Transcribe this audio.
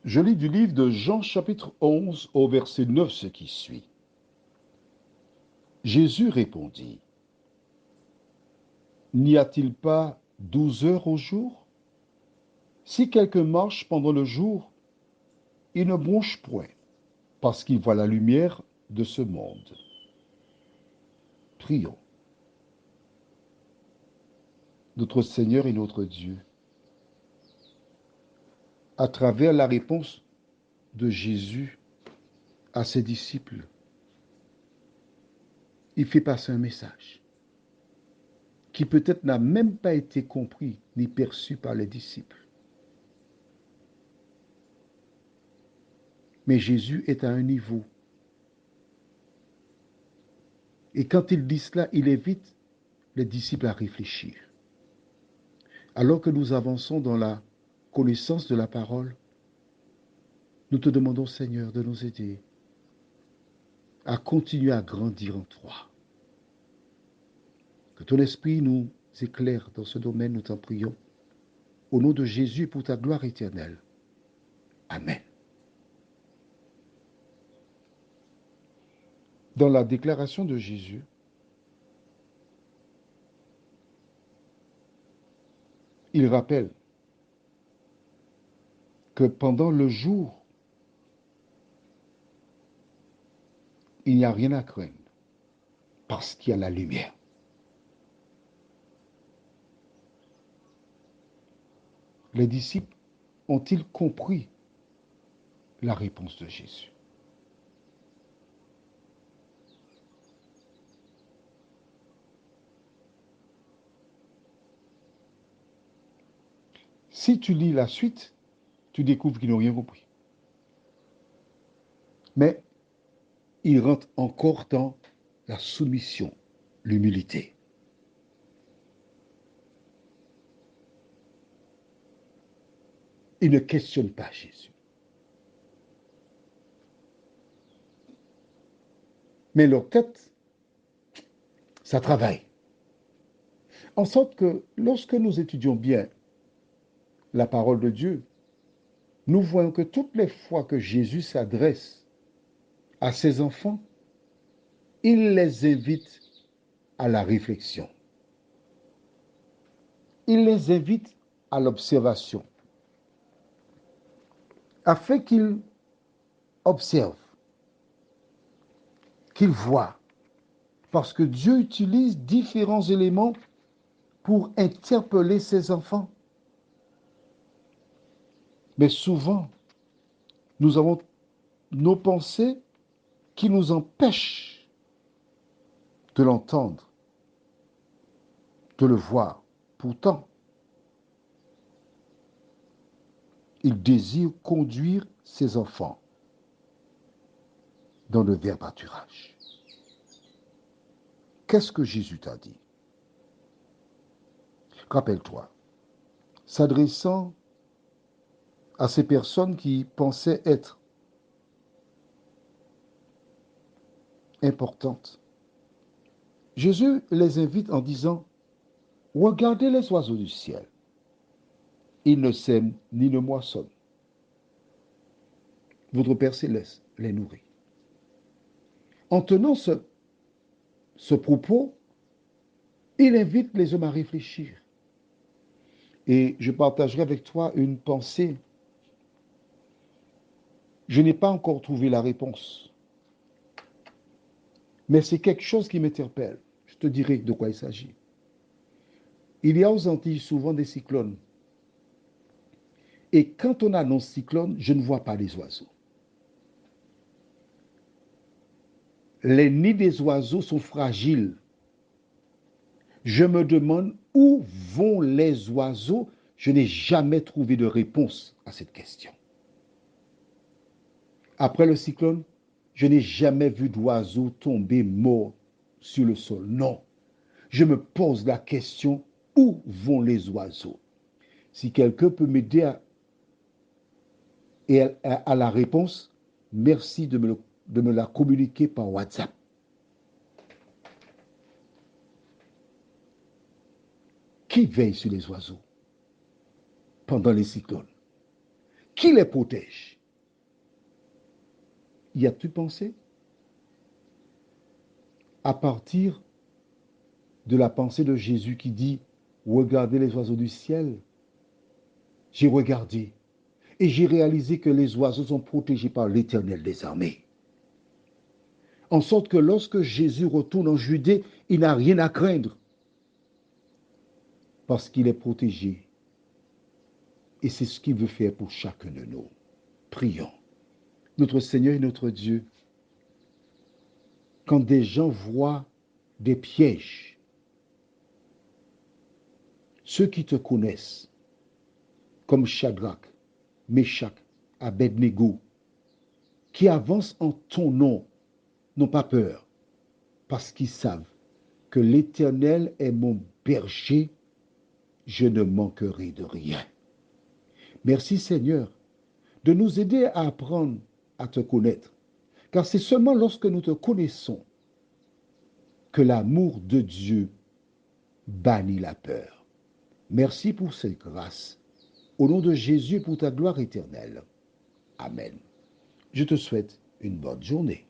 Je lis du livre de Jean chapitre 11 au verset 9 ce qui suit. Jésus répondit, n'y a-t-il pas 12 heures au jour? Si quelqu'un marche pendant le jour, il ne bronche point, parce qu'il voit la lumière de ce monde. Prions. Notre Seigneur et notre Dieu, à travers la réponse de Jésus à ses disciples, il fait passer un message qui peut-être n'a même pas été compris ni perçu par les disciples. Mais Jésus est à un niveau. Et quand il dit cela, il invite les disciples à réfléchir. Alors que nous avançons dans la connaissance de la parole, nous te demandons, Seigneur, de nous aider à continuer à grandir en toi. Que ton esprit nous éclaire dans ce domaine, nous t'en prions. Au nom de Jésus, pour ta gloire éternelle. Amen. Dans la déclaration de Jésus, il rappelle que pendant le jour, il n'y a rien à craindre parce qu'il y a la lumière. Les disciples ont-ils compris la réponse de Jésus? Si tu lis la suite, tu découvres qu'ils n'ont rien compris. Mais ils rentrent encore dans la soumission, l'humilité. Ils ne questionnent pas Jésus. Mais leur tête, ça travaille. En sorte que lorsque nous étudions bien la parole de Dieu, nous voyons que toutes les fois que Jésus s'adresse à ses enfants, il les invite à la réflexion. Il les invite à l'observation, afin qu'ils observent, qu'ils voient, parce que Dieu utilise différents éléments pour interpeller ses enfants. Mais souvent, nous avons nos pensées qui nous empêchent de l'entendre, de le voir. Pourtant, il désire conduire ses enfants dans le vrai pâturage. Qu'est-ce que Jésus t'a dit? Rappelle-toi, s'adressant à ces personnes qui pensaient être importantes, Jésus les invite en disant, regardez les oiseaux du ciel. Ils ne sèment ni ne moissonnent. Votre Père céleste les nourrit. En tenant ce propos, il invite les hommes à réfléchir. Et je partagerai avec toi une pensée. Je n'ai pas encore trouvé la réponse, mais c'est quelque chose qui m'interpelle. Je te dirai de quoi il s'agit. Il y a aux Antilles souvent des cyclones. Et quand on annonce cyclone, je ne vois pas les oiseaux. Les nids des oiseaux sont fragiles. Je me demande où vont les oiseaux. Je n'ai jamais trouvé de réponse à cette question. Après le cyclone, je n'ai jamais vu d'oiseaux tomber morts sur le sol. Non. Je me pose la question, où vont les oiseaux? Si quelqu'un peut m'aider à la réponse, merci de me la communiquer par WhatsApp. Qui veille sur les oiseaux pendant les cyclones? Qui les protège? Y as-tu pensé? À partir de la pensée de Jésus qui dit, regardez les oiseaux du ciel, j'ai regardé et j'ai réalisé que les oiseaux sont protégés par l'Éternel des armées. En sorte que lorsque Jésus retourne en Judée, il n'a rien à craindre parce qu'il est protégé. Et c'est ce qu'il veut faire pour chacun de nous. Prions. Notre Seigneur et notre Dieu, quand des gens voient des pièges, ceux qui te connaissent, comme Shadrach, Meshach, Abednego, qui avancent en ton nom, n'ont pas peur, parce qu'ils savent que l'Éternel est mon berger, je ne manquerai de rien. Merci Seigneur de nous aider à apprendre à te connaître, car c'est seulement lorsque nous te connaissons que l'amour de Dieu bannit la peur. Merci pour cette grâce. Au nom de Jésus, pour ta gloire éternelle. Amen. Je te souhaite une bonne journée.